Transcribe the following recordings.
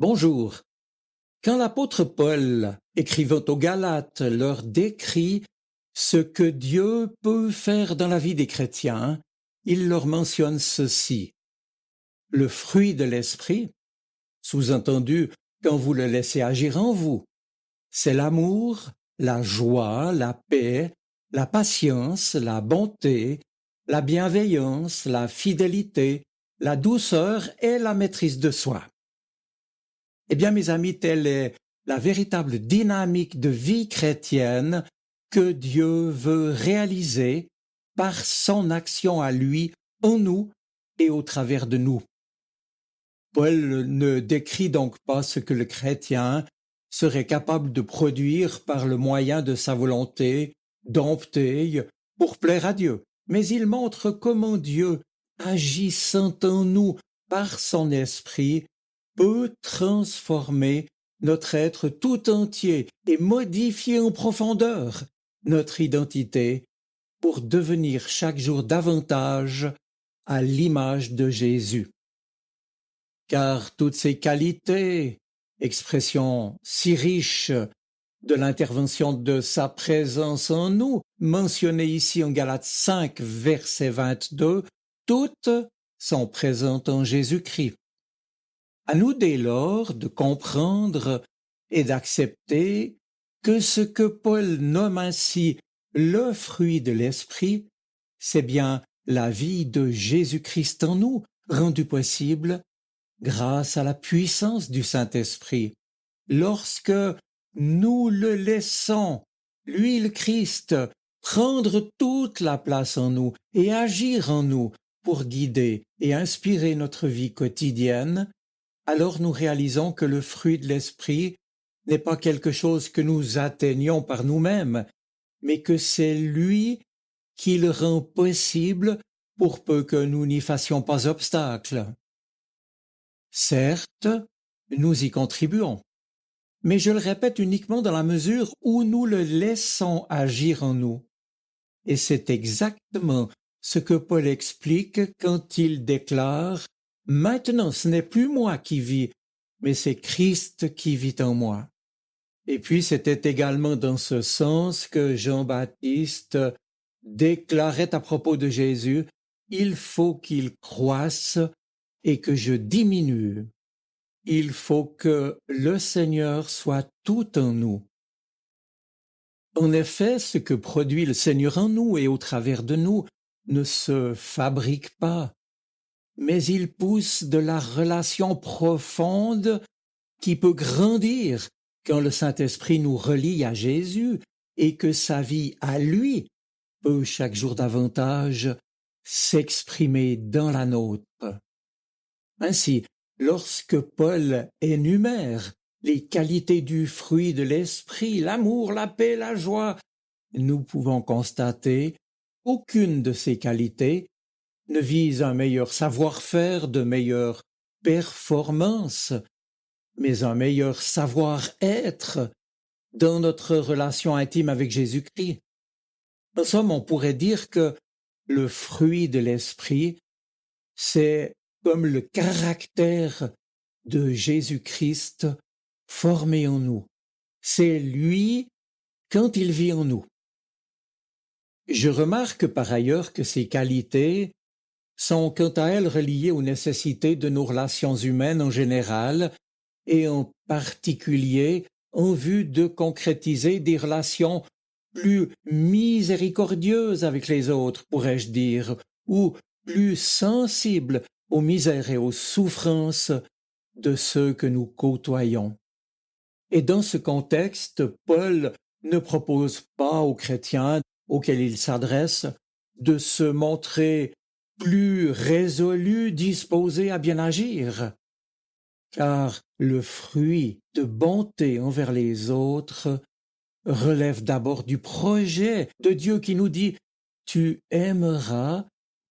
Bonjour. Quand l'apôtre Paul, écrivant aux Galates, leur décrit ce que Dieu peut faire dans la vie des chrétiens, il leur mentionne ceci. Le fruit de l'esprit, sous-entendu quand vous le laissez agir en vous, c'est l'amour, la joie, la paix, la patience, la bonté, la bienveillance, la fidélité, la douceur et la maîtrise de soi. Eh bien, mes amis, telle est la véritable dynamique de vie chrétienne que Dieu veut réaliser par son action à lui, en nous et au travers de nous. Paul ne décrit donc pas ce que le chrétien serait capable de produire par le moyen de sa volonté domptée pour plaire à Dieu, mais il montre comment Dieu, agissant en nous par son esprit, peut transformer notre être tout entier et modifier en profondeur notre identité pour devenir chaque jour davantage à l'image de Jésus. Car toutes ces qualités, expression si riche de l'intervention de sa présence en nous, mentionnées ici en Galates 5, verset 22, toutes sont présentes en Jésus-Christ. À nous dès lors de comprendre et d'accepter que ce que Paul nomme ainsi le fruit de l'esprit, c'est bien la vie de Jésus-Christ en nous, rendue possible grâce à la puissance du Saint-Esprit. Lorsque nous le laissons, lui le Christ, prendre toute la place en nous et agir en nous pour guider et inspirer notre vie quotidienne, alors nous réalisons que le fruit de l'esprit n'est pas quelque chose que nous atteignons par nous-mêmes, mais que c'est lui qui le rend possible pour peu que nous n'y fassions pas obstacle. Certes, nous y contribuons, mais je le répète uniquement dans la mesure où nous le laissons agir en nous. Et c'est exactement ce que Paul explique quand il déclare « Maintenant, ce n'est plus moi qui vis, mais c'est Christ qui vit en moi. » Et puis c'était également dans ce sens que Jean-Baptiste déclarait à propos de Jésus « Il faut qu'il croisse et que je diminue. Il faut que le Seigneur soit tout en nous. » En effet, ce que produit le Seigneur en nous et au travers de nous ne se fabrique pas, mais il pousse de la relation profonde qui peut grandir quand le Saint-Esprit nous relie à Jésus et que sa vie à lui peut chaque jour davantage s'exprimer dans la nôtre. Ainsi, lorsque Paul énumère les qualités du fruit de l'esprit, l'amour, la paix, la joie, nous pouvons constater qu'aucune de ces qualités ne vise un meilleur savoir-faire, de meilleures performances, mais un meilleur savoir-être dans notre relation intime avec Jésus-Christ. En somme, on pourrait dire que le fruit de l'esprit, c'est comme le caractère de Jésus-Christ formé en nous. C'est lui quand il vit en nous. Je remarque par ailleurs que ces qualités sont quant à elles reliées aux nécessités de nos relations humaines en général et en particulier en vue de concrétiser des relations plus miséricordieuses avec les autres, pourrais-je dire, ou plus sensibles aux misères et aux souffrances de ceux que nous côtoyons. Et dans ce contexte, Paul ne propose pas aux chrétiens auxquels il s'adresse de se montrer plus résolus, disposés à bien agir, car le fruit de bonté envers les autres relève d'abord du projet de Dieu qui nous dit « tu aimeras »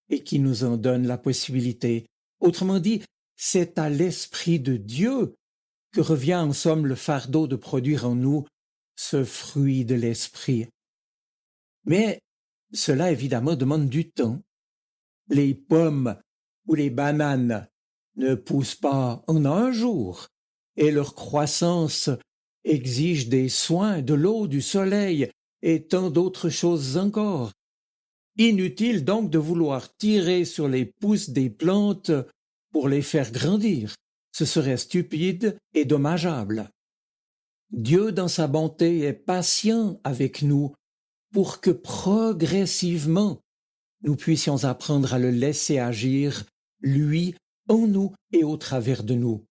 et qui nous en donne la possibilité. Autrement dit, c'est à l'Esprit de Dieu que revient en somme le fardeau de produire en nous ce fruit de l'esprit. Mais cela évidemment demande du temps. Les pommes ou les bananes ne poussent pas en un jour, et leur croissance exige des soins, de l'eau, du soleil et tant d'autres choses encore. Inutile donc de vouloir tirer sur les pousses des plantes pour les faire grandir. Ce serait stupide et dommageable. Dieu, dans sa bonté, est patient avec nous pour que progressivement nous puissions apprendre à le laisser agir, lui, en nous et au travers de nous.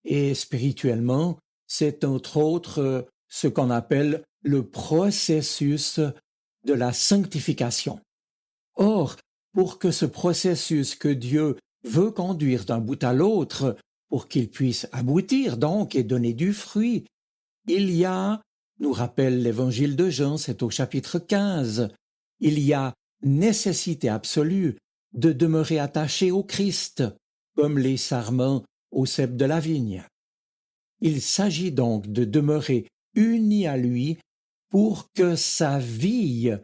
Et spirituellement, c'est entre autres ce qu'on appelle le processus de la sanctification. Or, pour que ce processus que Dieu veut conduire d'un bout à l'autre, pour qu'il puisse aboutir donc et donner du fruit, il y a, nous rappelle l'évangile de Jean, c'est au chapitre 15, il y a nécessité absolue de demeurer attaché au Christ, comme les sarments au cep de la vigne. Il s'agit donc de demeurer unis à lui pour que sa vie,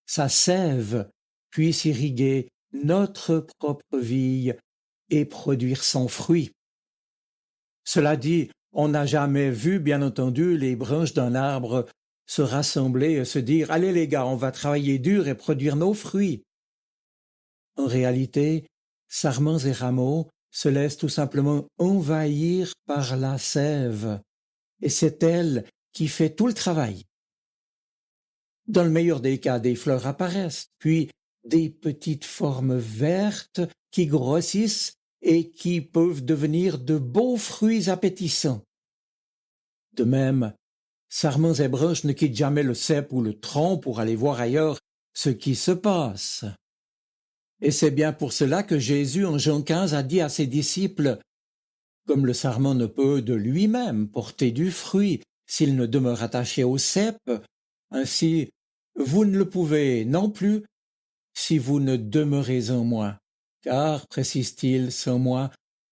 sa sève, puisse irriguer notre propre vie et produire son fruit. Cela dit, on n'a jamais vu, bien entendu, les branches d'un arbre se rassembler et se dire « Allez les gars, on va travailler dur et produire nos fruits ». En réalité, sarments et rameaux se laissent tout simplement envahir par la sève, et c'est elle qui fait tout le travail. Dans le meilleur des cas, des fleurs apparaissent, puis des petites formes vertes qui grossissent et qui peuvent devenir de beaux fruits appétissants. De même, sarments et branches ne quittent jamais le cep ou le tronc pour aller voir ailleurs ce qui se passe. Et c'est bien pour cela que Jésus, en Jean 15, a dit à ses disciples « Comme le sarment ne peut de lui-même porter du fruit s'il ne demeure attaché au cep, ainsi vous ne le pouvez non plus si vous ne demeurez en moi, car, précise-t-il, sans moi,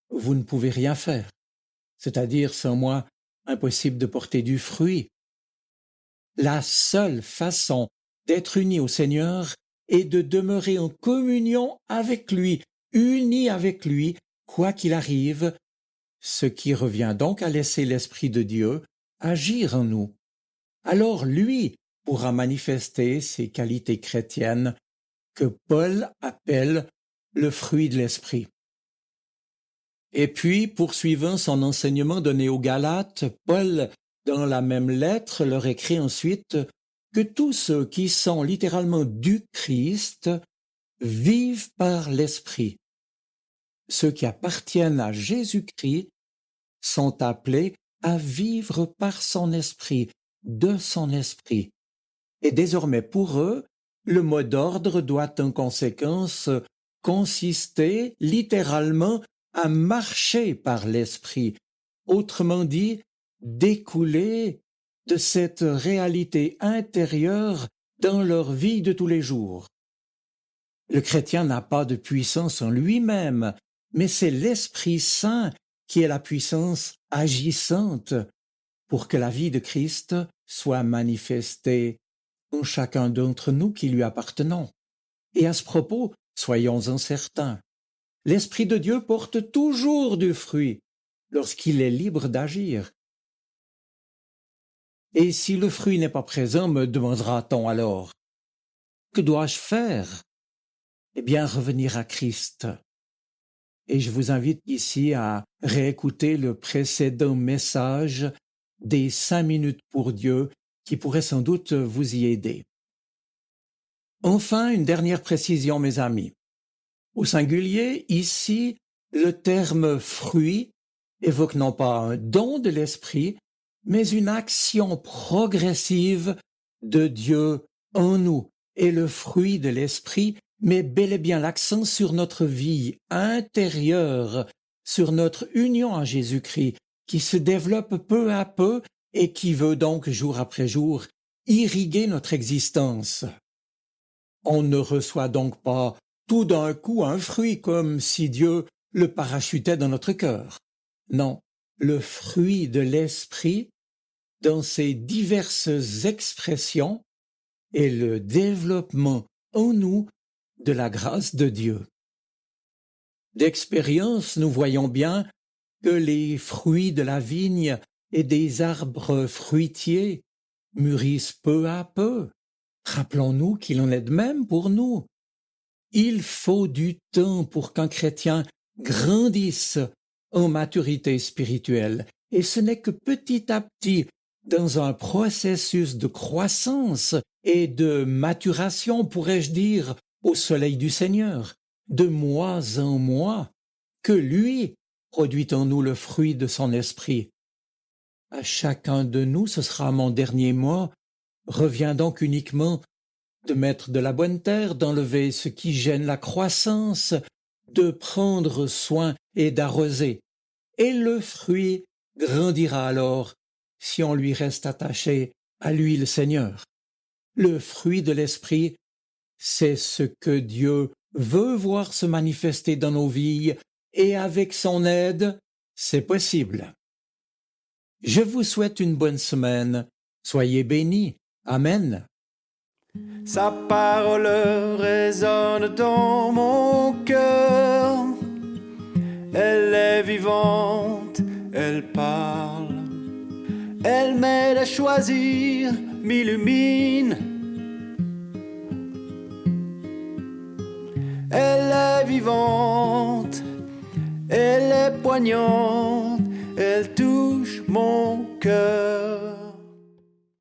vous ne pouvez rien faire, c'est-à-dire sans moi, impossible de porter du fruit. La seule façon d'être uni au Seigneur est de demeurer en communion avec lui, unis avec lui, quoi qu'il arrive, ce qui revient donc à laisser l'Esprit de Dieu agir en nous. Alors lui pourra manifester ces qualités chrétiennes que Paul appelle le fruit de l'Esprit. Et puis, poursuivant son enseignement donné aux Galates, Paul, dans la même lettre, leur écrit ensuite que tous ceux qui sont littéralement du Christ vivent par l'Esprit. Ceux qui appartiennent à Jésus-Christ sont appelés à vivre par son Esprit, de son Esprit. Et désormais pour eux, le mot d'ordre doit en conséquence consister littéralement à marcher par l'Esprit, autrement dit, découler de cette réalité intérieure dans leur vie de tous les jours. Le chrétien n'a pas de puissance en lui-même, mais c'est l'Esprit Saint qui est la puissance agissante pour que la vie de Christ soit manifestée en chacun d'entre nous qui lui appartenons. Et à ce propos, soyons-en certains, l'Esprit de Dieu porte toujours du fruit lorsqu'il est libre d'agir. Et si le fruit n'est pas présent, me demandera-t-on alors, que dois-je faire? Eh bien, revenir à Christ. Et je vous invite ici à réécouter le précédent message des 5 minutes pour Dieu qui pourrait sans doute vous y aider. Enfin, une dernière précision, mes amis. Au singulier, ici, le terme fruit évoque non pas un don de l'esprit, mais une action progressive de Dieu en nous. Et le fruit de l'esprit met bel et bien l'accent sur notre vie intérieure, sur notre union à Jésus-Christ, qui se développe peu à peu et qui veut donc jour après jour irriguer notre existence. On ne reçoit donc pas tout d'un coup un fruit comme si Dieu le parachutait dans notre cœur. Non, le fruit de l'esprit, dans ses diverses expressions, est le développement en nous de la grâce de Dieu. D'expérience, nous voyons bien que les fruits de la vigne et des arbres fruitiers mûrissent peu à peu. Rappelons-nous qu'il en est de même pour nous. Il faut du temps pour qu'un chrétien grandisse en maturité spirituelle, et ce n'est que petit à petit, dans un processus de croissance et de maturation, pourrais-je dire, au soleil du Seigneur, de mois en mois, que lui produit en nous le fruit de son esprit. À chacun de nous, ce sera mon dernier mot, revient donc uniquement de mettre de la bonne terre, d'enlever ce qui gêne la croissance, de prendre soin et d'arroser. Et le fruit grandira alors si on lui reste attaché à lui le Seigneur. Le fruit de l'esprit, c'est ce que Dieu veut voir se manifester dans nos vies, et avec son aide, c'est possible. Je vous souhaite une bonne semaine. Soyez bénis. Amen. Sa parole résonne dans mon cœur. Elle est vivante, elle parle. Elle m'aide à choisir, m'illumine. Elle est vivante, elle est poignante, elle touche mon cœur.